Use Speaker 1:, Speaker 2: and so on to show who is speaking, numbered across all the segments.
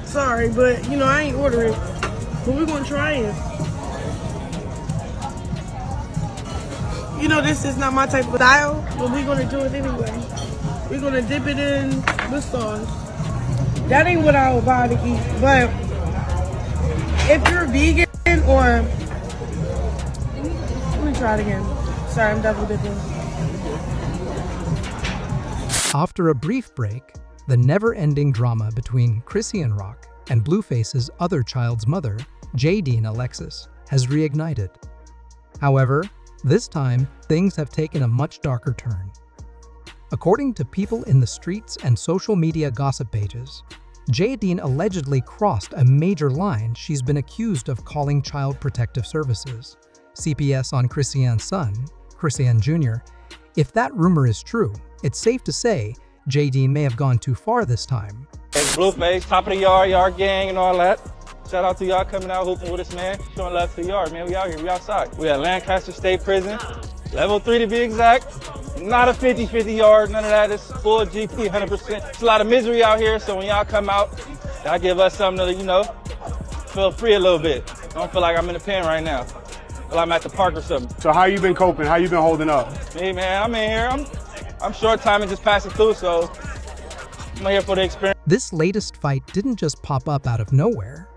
Speaker 1: Sorry, but I ain't order it. But we're gonna try it. This is not my type of style, but we're gonna do it anyway. We're gonna dip it in the sauce. That ain't what I would buy to eat, but if you're vegan or let me try it again. Sorry, I'm double dipping.
Speaker 2: After a brief break, the never-ending drama between Chrisean Rock and Blueface's other child's mother, Jaidyn Alexis, has reignited. However, this time, things have taken a much darker turn. According to people in the streets and social media gossip pages, Jaidyn allegedly crossed a major line she's been accused of calling Child Protective Services, CPS on Chrisean's son, Chrisean Jr. If that rumor is true, it's safe to say Jaidyn may have gone too far this time.
Speaker 3: It's Blueface, top of the yard gang and all that. Shout out to y'all coming out hooping with us, man. Showing love to the yard, man. We out here, we outside. We at Lancaster State Prison, level 3 to be exact. Not a 50-50 yard, none of that. It's full GP, 100%. It's a lot of misery out here, so when y'all come out, y'all give us something to, feel free a little bit. I don't feel like I'm in the pen right now. I feel like I'm at the park or something.
Speaker 4: So how you been coping? How you been holding up?
Speaker 3: Me, man, I'm in here. I'm short time and just passing through, so I'm here for the experience.
Speaker 2: This latest fight didn't just pop up out of nowhere.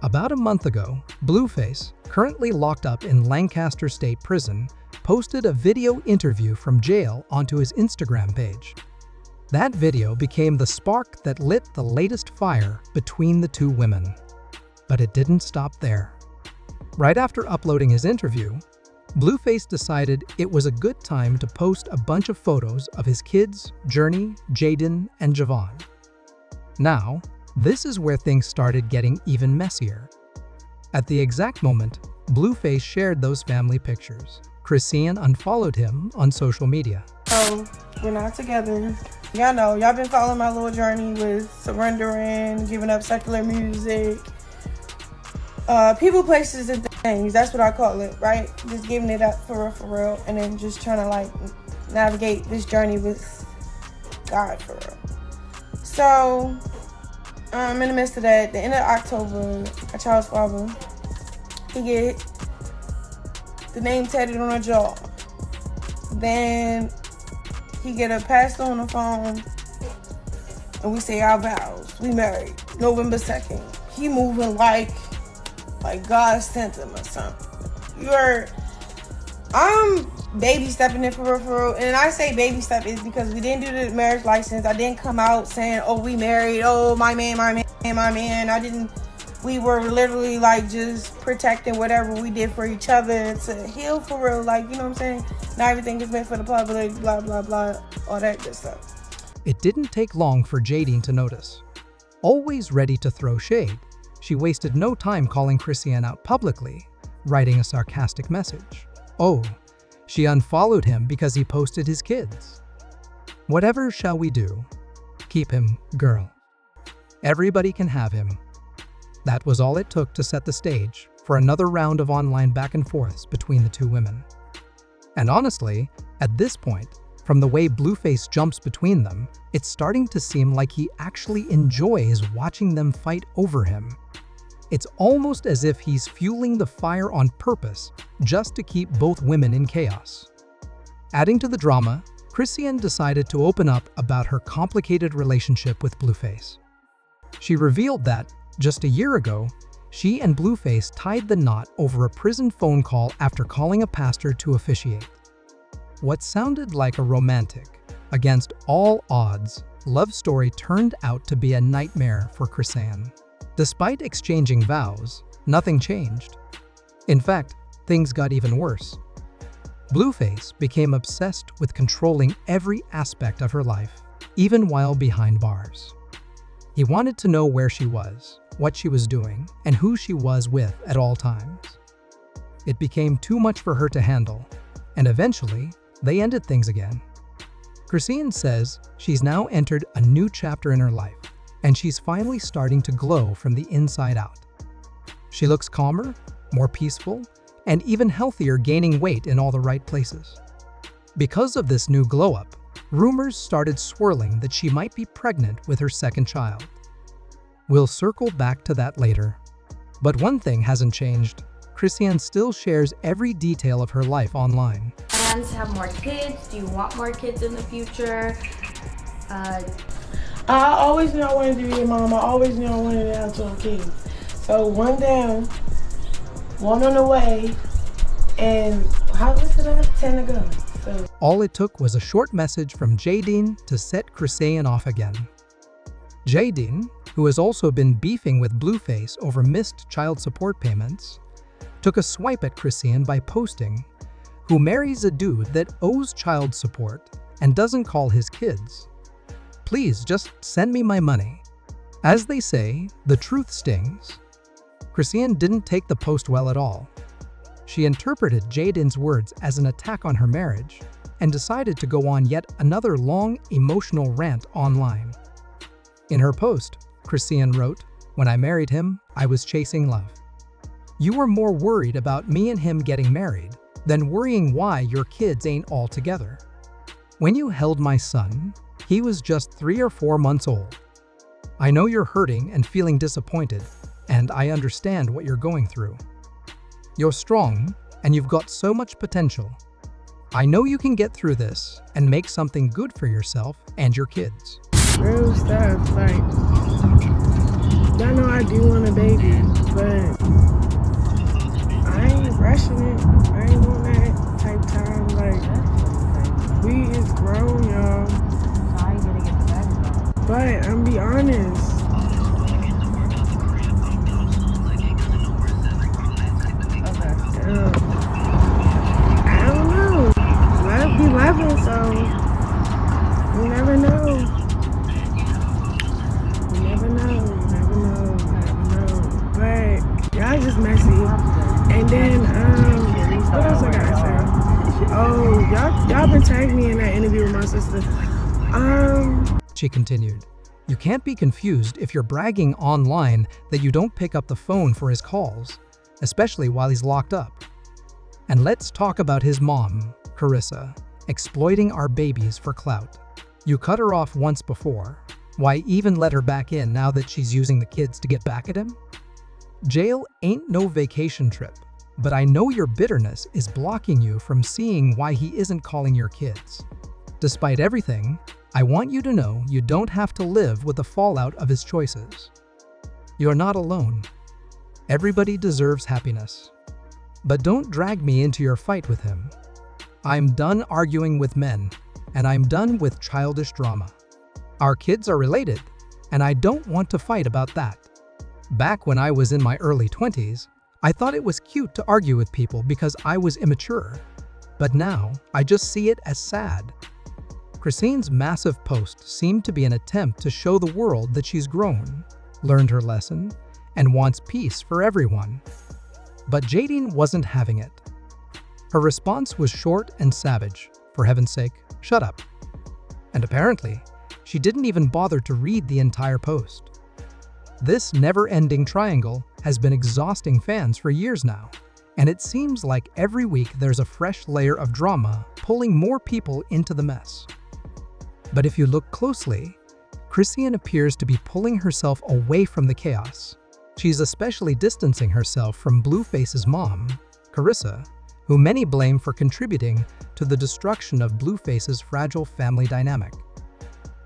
Speaker 2: About a month ago, Blueface, currently locked up in Lancaster State Prison, posted a video interview from jail onto his Instagram page. That video became the spark that lit the latest fire between the two women. But it didn't stop there. Right after uploading his interview, Blueface decided it was a good time to post a bunch of photos of his kids, Journey, Jaidyn, and Javon. Now, this is where things started getting even messier. At the exact moment Blueface shared those family pictures, Chrisean unfollowed him on social media.
Speaker 1: Oh, we're not together. Y'all know, y'all been following my little journey with surrendering, giving up secular music, people, places, and things. That's what I call it, right? Just giving it up for real, and then just trying to navigate this journey with God for real. So, in the midst of that, the end of October, a child's father, he get the name tatted on her jaw. Then he get a pastor on the phone, and we say our vows. We married November 2nd. He moving like God sent him or something. I'm baby stepping in for real. And I say baby step is because we didn't do the marriage license. I didn't come out saying, oh, we married. Oh, my man. We were literally just protecting whatever we did for each other to heal for real. You know what I'm saying? Not everything is meant for the public, blah, blah, blah, all that good stuff.
Speaker 2: It didn't take long for Jaidyn to notice. Always ready to throw shade, she wasted no time calling Chrisean out publicly, writing a sarcastic message. Oh, she unfollowed him because he posted his kids. Whatever shall we do? Keep him, girl. Everybody can have him. That was all it took to set the stage for another round of online back and forths between the two women. And honestly, at this point, from the way Blueface jumps between them, it's starting to seem like he actually enjoys watching them fight over him. It's almost as if he's fueling the fire on purpose just to keep both women in chaos. Adding to the drama, Chrisean decided to open up about her complicated relationship with Blueface. She revealed that, just a year ago, she and Blueface tied the knot over a prison phone call after calling a pastor to officiate. What sounded like a romantic, against all odds, love story turned out to be a nightmare for Chrisean. Despite exchanging vows, nothing changed. In fact, things got even worse. Blueface became obsessed with controlling every aspect of her life, even while behind bars. He wanted to know where she was, what she was doing, and who she was with at all times. It became too much for her to handle, and eventually, they ended things again. Chrisean says she's now entered a new chapter in her life, and she's finally starting to glow from the inside out. She looks calmer, more peaceful, and even healthier, gaining weight in all the right places. Because of this new glow-up, rumors started swirling that she might be pregnant with her second child. We'll circle back to that later. But one thing hasn't changed. Chrisean still shares every detail of her life online.
Speaker 5: Plans to have more kids? Do you want more kids in the future?
Speaker 1: I always knew I wanted to be a mom. I always knew I wanted to have 12 kids. So one down, one on the way, and what's it at? 10 to go. So.
Speaker 2: All it took was a short message from Jaidyn to set Chrisean off again. Jaidyn, who has also been beefing with Blueface over missed child support payments, took a swipe at Chrisean by posting, "Who marries a dude that owes child support and doesn't call his kids? Please just send me my money." As they say, the truth stings. Chrisean didn't take the post well at all. She interpreted Jaidyn's words as an attack on her marriage and decided to go on yet another long, emotional rant online. In her post, Chrisean wrote, "When I married him, I was chasing love. You were more worried about me and him getting married than worrying why your kids ain't all together. When you held my son, he was just 3 or 4 months old. I know you're hurting and feeling disappointed, and I understand what you're going through. You're strong, and you've got so much potential. I know you can get through this and make something good for yourself and your kids."
Speaker 1: Real stuff, like, y'all know I do want a baby, but I ain't rushing it. I ain't on that type time. Like, we is grown, y'all.
Speaker 5: So how you gonna get the baby though?
Speaker 1: But I'm be honest. I don't know. Love be loving, so you never know. You never know. But y'all just messy. And then, what else I gotta say? Oh, y'all been tagging me in that interview with my sister.
Speaker 2: She continued, "You can't be confused if you're bragging online that you don't pick up the phone for his calls, especially while he's locked up. And let's talk about his mom, Carissa, exploiting our babies for clout. You cut her off once before. Why even let her back in now that she's using the kids to get back at him? Jail ain't no vacation trip, but I know your bitterness is blocking you from seeing why he isn't calling your kids. Despite everything, I want you to know you don't have to live with the fallout of his choices. You're not alone. Everybody deserves happiness. But don't drag me into your fight with him. I'm done arguing with men, and I'm done with childish drama. Our kids are related, and I don't want to fight about that. Back when I was in my early 20s, I thought it was cute to argue with people because I was immature. But now, I just see it as sad." Chrisean's massive post seemed to be an attempt to show the world that she's grown, learned her lesson, and wants peace for everyone. But Jaidyn wasn't having it. Her response was short and savage. For heaven's sake, shut up. And apparently, she didn't even bother to read the entire post. This never-ending triangle has been exhausting fans for years now, and it seems like every week there's a fresh layer of drama pulling more people into the mess. But if you look closely, Chrisean appears to be pulling herself away from the chaos. She's especially distancing herself from Blueface's mom, Carissa, who many blame for contributing to the destruction of Blueface's fragile family dynamic.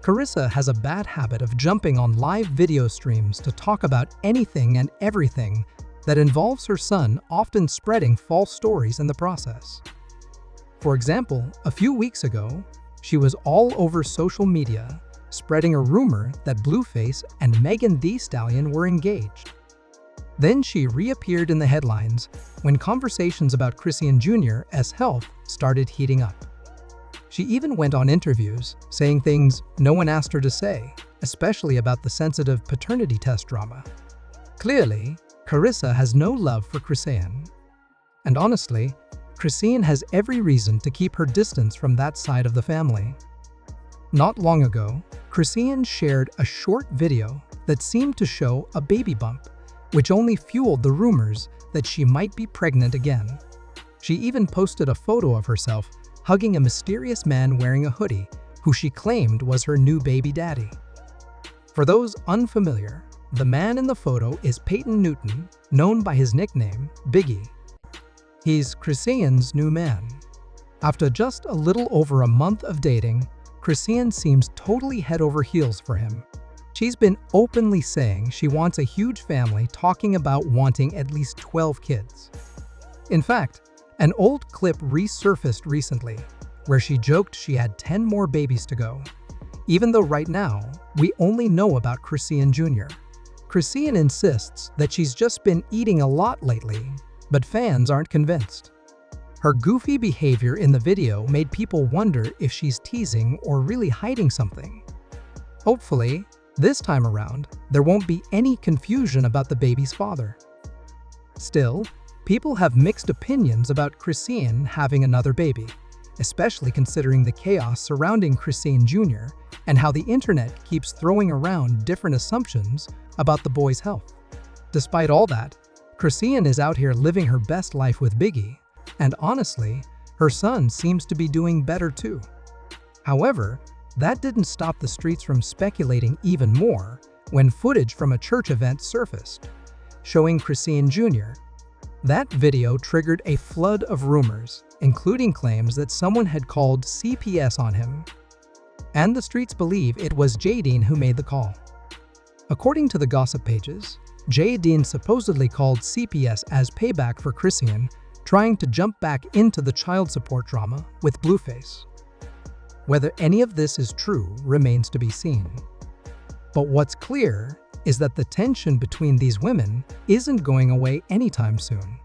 Speaker 2: Carissa has a bad habit of jumping on live video streams to talk about anything and everything that involves her son, often spreading false stories in the process. For example, a few weeks ago, she was all over social media, spreading a rumor that Blueface and Megan Thee Stallion were engaged. Then she reappeared in the headlines when conversations about Chrisean Jr.'s health started heating up. She even went on interviews, saying things no one asked her to say, especially about the sensitive paternity test drama. Clearly, Carissa has no love for Chrisean. And honestly, Chrisean has every reason to keep her distance from that side of the family. Not long ago, Chrisean shared a short video that seemed to show a baby bump, which only fueled the rumors that she might be pregnant again. She even posted a photo of herself hugging a mysterious man wearing a hoodie, who who she claimed was her new baby daddy. For those unfamiliar, the man in the photo is Peyton Newton, known by his nickname, Biggie. He's Chrisean's new man. After just a little over a month of dating, Chrisean seems totally head over heels for him. She's been openly saying she wants a huge family, talking about wanting at least 12 kids. In fact, an old clip resurfaced recently where she joked she had 10 more babies to go, even though right now we only know about Chrisean Jr. Chrisean insists that she's just been eating a lot lately, but fans aren't convinced. Her goofy behavior in the video made people wonder if she's teasing or really hiding something. Hopefully, this time around, there won't be any confusion about the baby's father. Still, people have mixed opinions about Chrisean having another baby, especially considering the chaos surrounding Chrisean Jr. and how the internet keeps throwing around different assumptions about the boy's health. Despite all that, Chrisean is out here living her best life with Biggie, and honestly, her son seems to be doing better too. However, that didn't stop the streets from speculating even more when footage from a church event surfaced, showing Chrisean Jr. That video triggered a flood of rumors, including claims that someone had called CPS on him. And the streets believe it was Jaidyn who made the call. According to the gossip pages, Jaidyn supposedly called CPS as payback for Chrisean trying to jump back into the child support drama with Blueface. Whether any of this is true remains to be seen. But what's clear is that the tension between these women isn't going away anytime soon.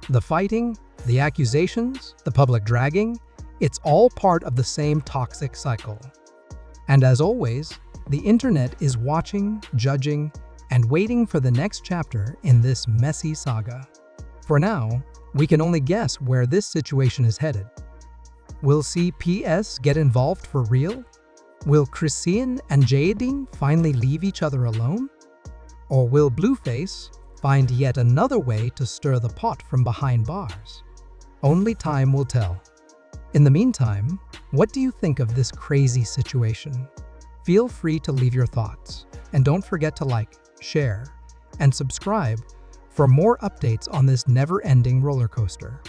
Speaker 2: The fighting, the accusations, the public dragging, it's all part of the same toxic cycle. And as always, the internet is watching, judging, and waiting for the next chapter in this messy saga. For now, we can only guess where this situation is headed. Will CPS get involved for real? Will Chrisean and Jaidyn finally leave each other alone? Or will Blueface find yet another way to stir the pot from behind bars? Only time will tell. In the meantime, what do you think of this crazy situation? Feel free to leave your thoughts, and don't forget to like, share, and subscribe for more updates on this never-ending roller coaster.